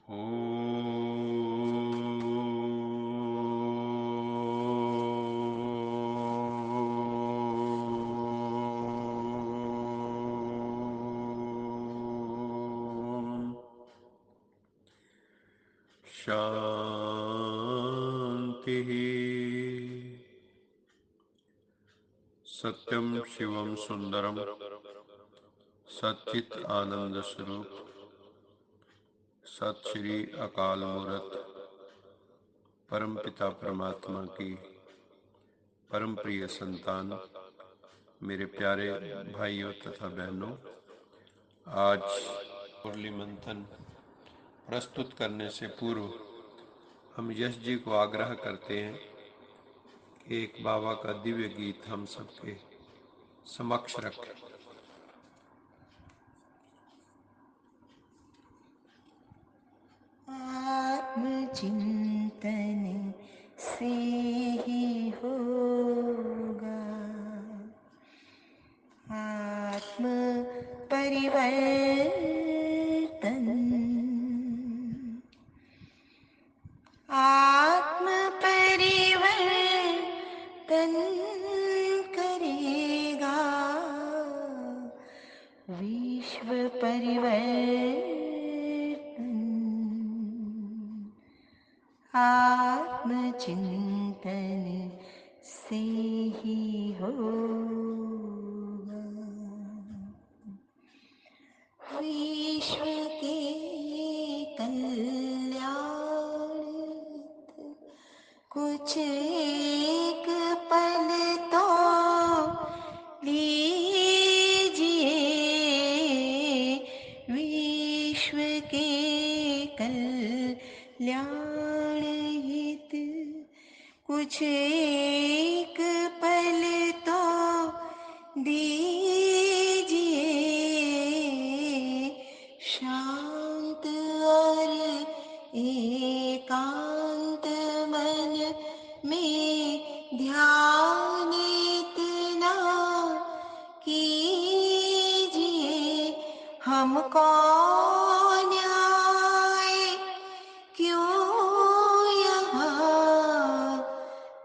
शांति। सत्यम शिवम सुंदरम सच्चित आनंद स्वरूप सत श्री अकाल मूर्त परम पिता परमात्मा की परम प्रिय संतान मेरे प्यारे भाइयों तथा बहनों, आज मुरली मंथन प्रस्तुत करने से पूर्व हम यश जी को आग्रह करते हैं कि एक बाबा का दिव्य गीत हम सबके समक्ष रखें। आत्मचिंतन से ही होगा आत्म परिवर्तन। आत्म परिवर्तन करेगा विश्व परिवर्तन। आत्मचिंतन से ही होगा विश्व के कल्याण। कुछ एक पल तो लीजिए विश्व के कल्याण हित। कुछ एक पल तो दीजिए शांत और एकांत मन में ध्यान इतना कीजिए। हम कौन आए क्यों यहाँ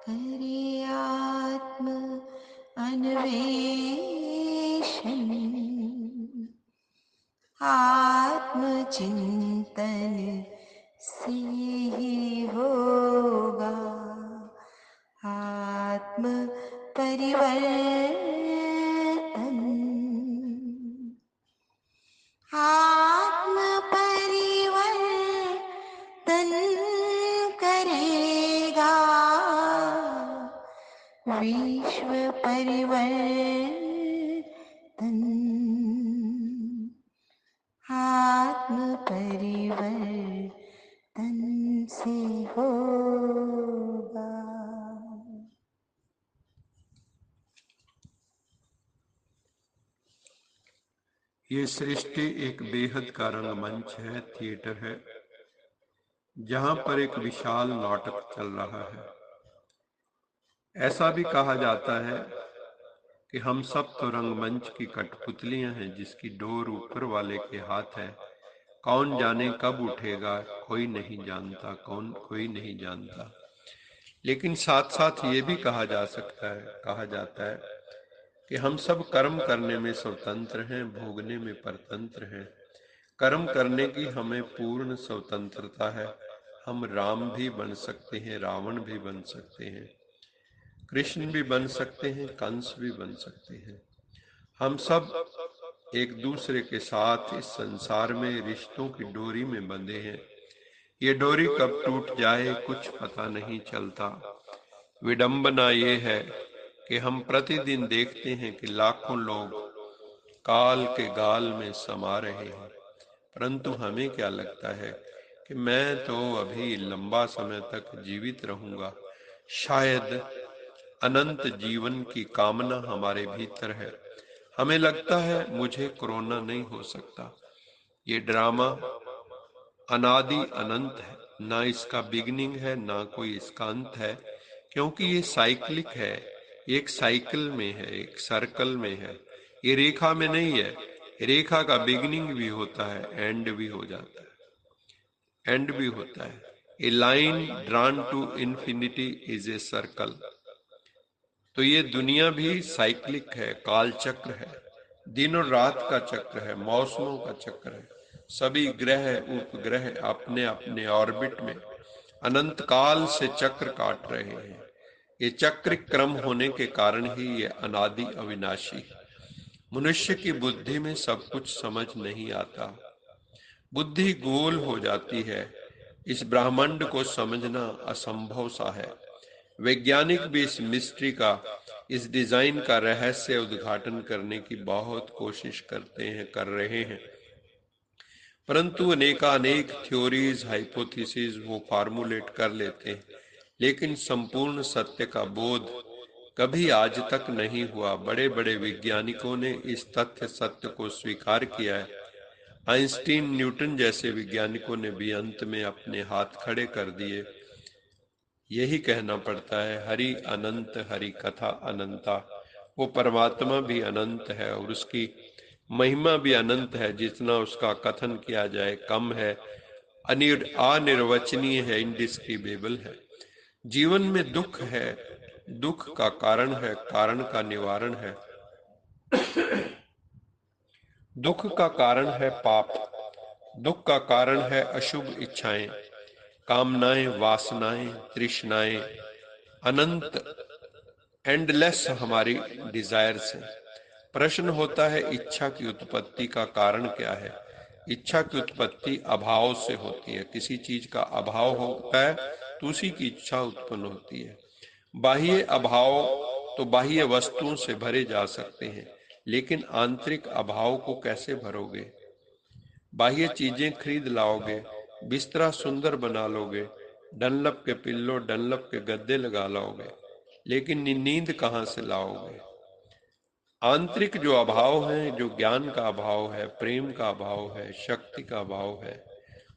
करे आत्म अन्वेषण। आत्मचिंतन से ही होगा आत्म परिवर्तन। आत्म परिवर्तन करेगा विश्व परिवर्तन। आत्म परिवर्तन से होगा। ये सृष्टि एक बेहद का रंगमंच है, थिएटर है, जहां पर एक विशाल नाटक चल रहा है। ऐसा भी कहा जाता है कि हम सब तो रंगमंच की कठपुतलियां हैं जिसकी डोर ऊपर वाले के हाथ है। कौन जाने कब उठेगा, कोई नहीं जानता, कोई नहीं जानता। लेकिन साथ साथ ये भी कहा जाता है कि हम सब कर्म करने में स्वतंत्र हैं, भोगने में परतंत्र हैं। कर्म करने की हमें पूर्ण स्वतंत्रता है। हम राम भी बन सकते हैं, रावण भी बन सकते हैं, कृष्ण भी बन सकते हैं, कंस भी बन सकते हैं। हम सब एक दूसरे के साथ इस संसार में रिश्तों की डोरी में बंधे हैं। ये डोरी कब टूट जाए कुछ पता नहीं चलता। विडंबना ये है कि हम प्रतिदिन देखते हैं कि लाखों लोग काल के गाल में समा रहे हैं, परंतु हमें क्या लगता है कि मैं तो अभी लंबा समय तक जीवित रहूंगा। शायद अनंत जीवन की कामना हमारे भीतर है। हमें लगता है मुझे कोरोना नहीं हो सकता। ये ड्रामा अनादि अनंत है, ना इसका बिगिनिंग है ना कोई इसका अंत है, क्योंकि ये साइक्लिक है। ये एक साइकिल में है, एक सर्कल में है, ये रेखा में नहीं है। रेखा का बिगिनिंग भी होता है, एंड भी हो जाता है। एंड भी होता है। A line drawn to infinity is a circle. तो ये दुनिया भी साइक्लिक है, काल चक्र है, दिन और रात का चक्र है, मौसमों का चक्र है। सभी ग्रह उपग्रह अपने अपने ऑर्बिट में अनंत काल से चक्र काट रहे हैं। ये चक्र क्रम होने के कारण ही ये अनादि अविनाशी है। मनुष्य की बुद्धि में सब कुछ समझ नहीं आता, बुद्धि गोल हो जाती है। इस ब्रह्मांड को समझना असंभव सा है। वैज्ञानिक भी इस मिस्ट्री का, इस डिजाइन का रहस्य उद्घाटन करने की बहुत कोशिश करते हैं, कर रहे हैं, परंतु अनेकानेक थ्योरीज, हाइपोथेसिस वो फार्मूलेट कर लेते हैं, लेकिन संपूर्ण सत्य का बोध कभी आज तक नहीं हुआ। बड़े बड़े वैज्ञानिकों ने इस तथ्य सत्य को स्वीकार किया है। आइंस्टीन, न्यूटन जैसे वैज्ञानिकों ने भी अंत में अपने हाथ खड़े कर दिए। यही कहना पड़ता है, हरि अनंत, हरि कथा अनंता। वो परमात्मा भी अनंत है और उसकी महिमा भी अनंत है। जितना उसका कथन किया जाए कम है, अनिर्वचनीय है, इंडिस्क्रिबेबल है। जीवन में दुख है, दुख का कारण है, कारण का निवारण है। दुख का कारण है पाप, दुख का कारण है अशुभ इच्छाएं, कामनाएं, वासनाएं, तृष्णाएं, अनंत एंडलेस हमारी डिजायर्स हैं। प्रश्न होता है, इच्छा की उत्पत्ति का कारण क्या है? इच्छा की उत्पत्ति अभाव से होती है। किसी चीज का अभाव होता है तो उसी की इच्छा उत्पन्न होती है। बाह्य अभाव तो बाह्य वस्तुओं से भरे जा सकते हैं, लेकिन आंतरिक अभाव को कैसे भरोगे? बाह्य चीजें खरीद लाओगे, बिस्तरा सुंदर बना लोगे, डनलप के पिल्लो, डनलप के गद्दे लगा लाओगे, लेकिन नींद कहां से लाओगे? आंतरिक जो अभाव है, जो ज्ञान का अभाव है, प्रेम का अभाव है, शक्ति का अभाव है,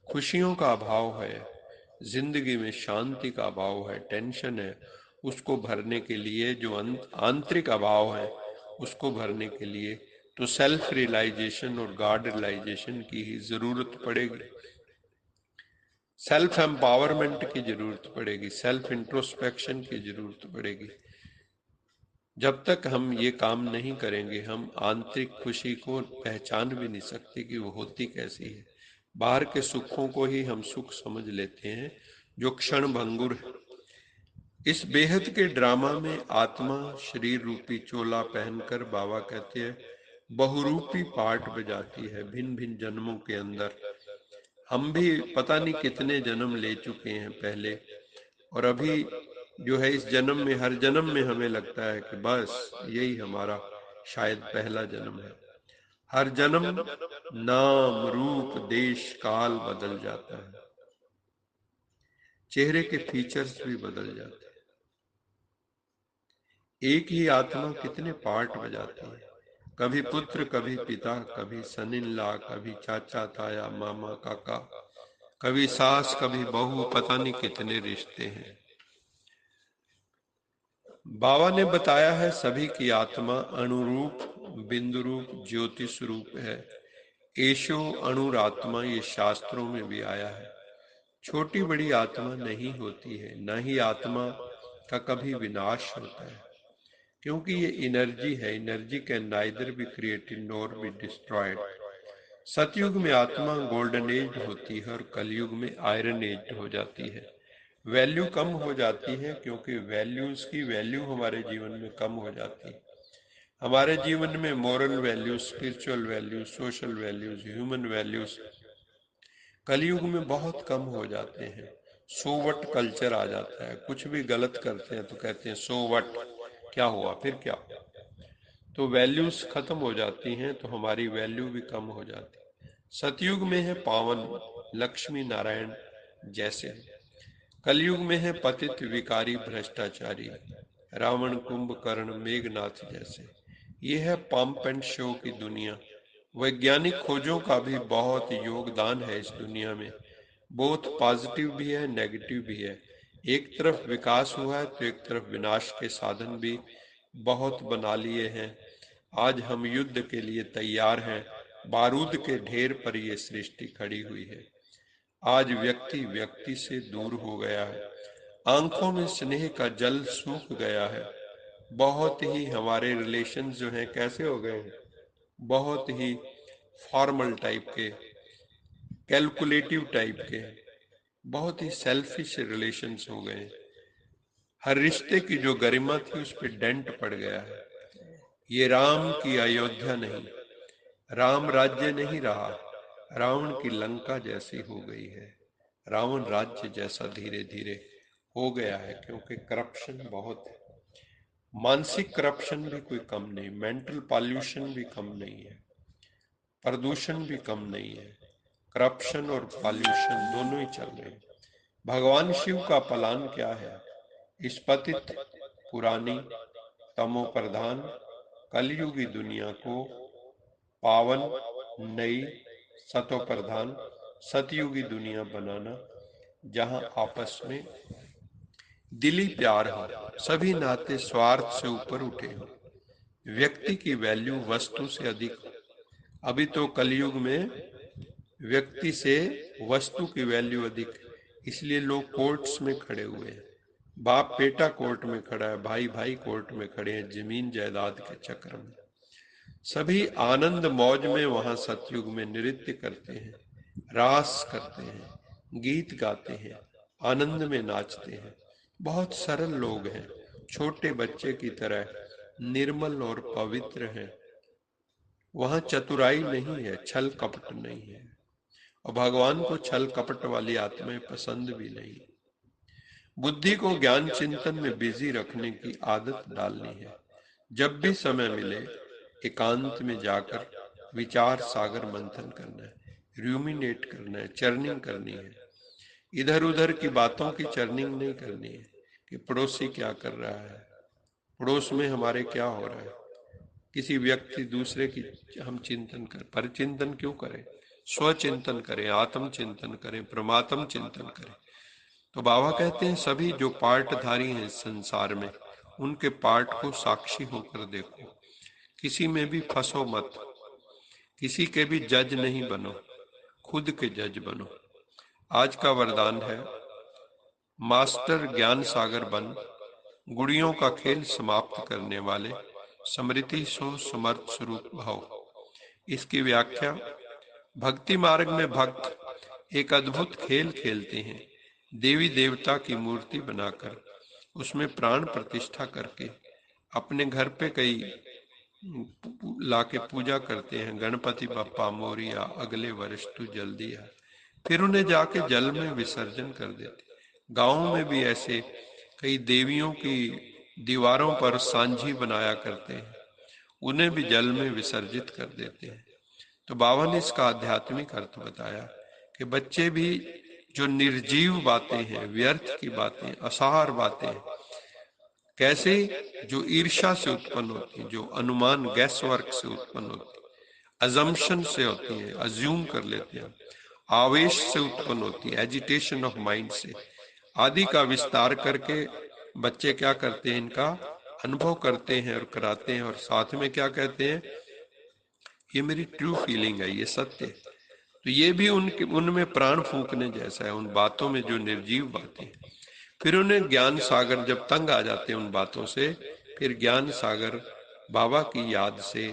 खुशियों का अभाव है, जिंदगी में शांति का अभाव है, टेंशन है, उसको भरने के लिए जो आंतरिक अभाव है, उसको भरने के लिए तो सेल्फ रियलाइजेशन और गॉड रियलाइजेशन की ही जरूरत पड़ेगी। सेल्फ एम्पावरमेंट की जरूरत पड़ेगी, सेल्फ इंट्रोस्पेक्शन की जरूरत पड़ेगी। जब तक हम ये काम नहीं करेंगे, हम आंतरिक खुशी को पहचान भी नहीं सकते कि वो होती कैसी है। बाहर के सुखों को ही हम सुख समझ लेते हैं, जो क्षण भंगुर है। इस बेहद के ड्रामा में आत्मा शरीर रूपी चोला पहनकर, बाबा कहते हैं, बहुरूपी पार्ट बजाती है भिन्न भिन्न जन्मों के अंदर। हम भी पता नहीं कितने जन्म ले चुके हैं पहले, और अभी जो है इस जन्म में, हर जन्म में हमें लगता है कि बस यही हमारा शायद पहला जन्म है। हर जन्म नाम रूप देश काल बदल जाता है, चेहरे के फीचर्स भी बदल जाते हैं। एक ही आत्मा कितने पार्ट बजाती है, कभी पुत्र, कभी पिता, कभी सन इन लॉ, कभी चाचा ताया, मामा काका, कभी सास, कभी बहू, पता नहीं कितने रिश्ते हैं। बाबा ने बताया है, सभी की आत्मा अनुरूप, बिंदु रूप, ज्योति स्वरूप है। एशो अणुरात्मा, ये शास्त्रों में भी आया है। छोटी बड़ी आत्मा नहीं होती है, न ही आत्मा का कभी विनाश होता है, क्योंकि ये एनर्जी है। Energy can neither be created nor be destroyed. सतयुग में आत्मा गोल्डन एज होती है और कलयुग में आयरन एज हो जाती है। वैल्यू कम हो जाती है, क्योंकि वैल्यूज की वैल्यू हमारे जीवन में कम हो जाती है। हमारे जीवन में moral values, spiritual values, social values, human values कलयुग में बहुत कम हो जाते हैं। सो वट कल्चर आ जाता है। कुछ भी गलत करते हैं तो कहते हैं सो वट, क्या हुआ, फिर क्या हुआ। तो वैल्यूज खत्म हो जाती हैं, तो हमारी वैल्यू भी कम हो जाती है। सतयुग में है पावन, लक्ष्मी नारायण जैसे। कलयुग में है पतित, विकारी, भ्रष्टाचारी, रावण, कुंभकर्ण, मेघनाथ जैसे। ये है पंप एंड शो की दुनिया। वैज्ञानिक खोजों का भी बहुत योगदान है इस दुनिया में। बहुत पॉजिटिव भी है, नेगेटिव भी है। एक तरफ विकास हुआ है तो एक तरफ विनाश के साधन भी बहुत बना लिए हैं। आज हम युद्ध के लिए तैयार हैं। बारूद के ढेर पर ये सृष्टि खड़ी हुई है। आज व्यक्ति व्यक्ति से दूर हो गया है। आंखों में स्नेह का जल सूख गया है। बहुत ही हमारे रिलेशन जो हैं कैसे हो गए हैं, बहुत ही फॉर्मल टाइप के, कैलकुलेटिव टाइप के, बहुत ही सेल्फिश रिलेशंस हो गए। हर रिश्ते की जो गरिमा थी उस पर डेंट पड़ गया है। ये राम की अयोध्या नहीं, राम राज्य नहीं रहा, रावण की लंका जैसी हो गई है। रावण राज्य जैसा धीरे धीरे हो गया है, क्योंकि करप्शन बहुत है। मानसिक करप्शन भी कोई कम नहीं, मेंटल पॉल्यूशन भी कम नहीं है, प्रदूषण भी कम नहीं है। करप्शन और पॉल्यूशन दोनों ही चल रहे हैं। भगवान शिव का प्लान क्या है? इस पतित, पुरानी, तमो प्रधान, कलयुगी दुनिया को पावन, नई, सतो प्रधान, सतयुगी दुनिया बनाना, जहां आपस में दिली प्यार हो, सभी नाते स्वार्थ से ऊपर उठे हो, व्यक्ति की वैल्यू वस्तु से अधिक हो। अभी तो कलयुग में व्यक्ति से वस्तु की वैल्यू अधिक है, इसलिए लोग कोर्ट्स में खड़े हुए हैं। बाप बेटा कोर्ट में खड़ा है, भाई भाई कोर्ट में खड़े हैं, जमीन जायदाद के चक्कर में। सभी आनंद मौज में वहां सतयुग में नृत्य करते हैं, रास करते हैं, गीत गाते हैं, आनंद में नाचते हैं। बहुत सरल लोग हैं, छोटे बच्चे की तरह निर्मल और पवित्र हैं। वहां चतुराई नहीं है, छल कपट नहीं है, और भगवान को छल कपट वाली आत्माएं पसंद भी नहीं। बुद्धि को ज्ञान चिंतन में बिजी रखने की आदत डालनी है। जब भी समय मिले एकांत में जाकर विचार सागर मंथन करना है, रूमिनेट करना है, चर्निंग करनी है। इधर उधर की बातों की चर्निंग नहीं करनी है कि पड़ोसी क्या कर रहा है, पड़ोस में हमारे क्या हो रहा है, किसी व्यक्ति दूसरे की हम चिंतन कर, पर चिंतन क्यों करें? स्वचिंतन करें, आत्म चिंतन करें, परमात्म चिंतन करें। तो बाबा कहते हैं सभी जो पार्टधारी हैं संसार में, उनके पार्ट को साक्षी होकर देखो। किसी में भी फंसो मत, किसी के भी जज नहीं बनो, खुद के जज बनो। आज का वरदान है मास्टर ज्ञान सागर बन, गुड़ियों का खेल समाप्त करने वाले, स्मृति सो समर्थ स्वरूप भाव। इसकी व्याख्या, भक्ति मार्ग में भक्त एक अद्भुत खेल खेलते हैं। देवी देवता की मूर्ति बनाकर उसमें प्राण प्रतिष्ठा करके अपने घर पे कई लाके पूजा करते हैं, गणपति बप्पा मोरिया, अगले वर्ष तू जल्दी आ। फिर उन्हें जाके जल में विसर्जन कर देते। गांव में भी ऐसे कई देवियों की दीवारों पर सांझी बनाया करते हैं, उन्हें भी जल में विसर्जित कर देते हैं। तो बाबा ने इसका आध्यात्मिक अर्थ बताया कि बच्चे भी जो निर्जीव बातें हैं, व्यर्थ की बातें, असार बातें, कैसे जो ईर्ष्या से उत्पन्न होती है, जो अनुमान गैस वर्क से उत्पन्न होती है, अजम्पशन से होती है, अज्यूम कर लेते हैं, आवेश से उत्पन्न होती है, एजिटेशन ऑफ माइंड से, आदि का विस्तार करके बच्चे क्या करते हैं, इनका अनुभव करते हैं और कराते हैं, और साथ में क्या कहते हैं, ये मेरी ट्रू फीलिंग है, ये सत्य है। तो ये भी उनके उनमें प्राण फूंकने जैसा है, उन बातों में जो निर्जीव बातें। फिर उन्हें ज्ञान सागर जब तंग आ जाते हैं उन बातों से, फिर ज्ञान सागर बाबा की याद से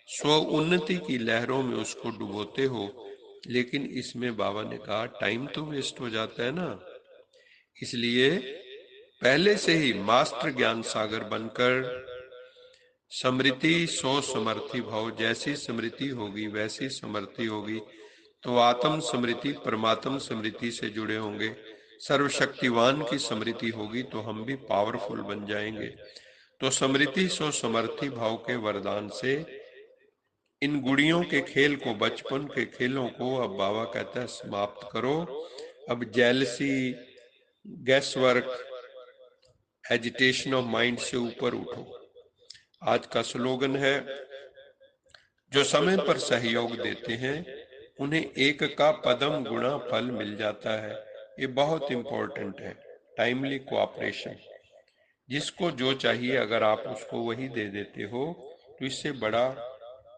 स्व उन्नति की लहरों में उसको डुबोते हो। लेकिन इसमें बाबा ने कहा टाइम तो वेस्ट हो जाता है ना, इसलिए पहले से ही मास्टर ज्ञान सागर बनकर समृति सो समर्थी भाव, जैसी समृति होगी वैसी समर्थी होगी, तो आत्म समृति परमात्म समृति से जुड़े होंगे। सर्वशक्तिवान की समृति होगी तो हम भी पावरफुल बन जाएंगे। तो समृति सो समर्थी भाव के वरदान से इन गुड़ियों के खेल को, बचपन के खेलों को अब बाबा कहता है समाप्त करो। अब jealousy, gas work, agitation of mind से ऊपर उठो। आज का स्लोगन है, जो समय पर सहयोग देते हैं उन्हें एक का पदम गुणा फल मिल जाता है। ये बहुत इंपॉर्टेंट है, टाइमली कोऑपरेशन। जिसको जो चाहिए अगर आप उसको वही दे देते हो तो इससे बड़ा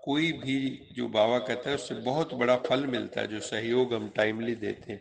कोई भी, जो बाबा कहता है उससे बहुत बड़ा फल मिलता है, जो सहयोग हम टाइमली देते हैं।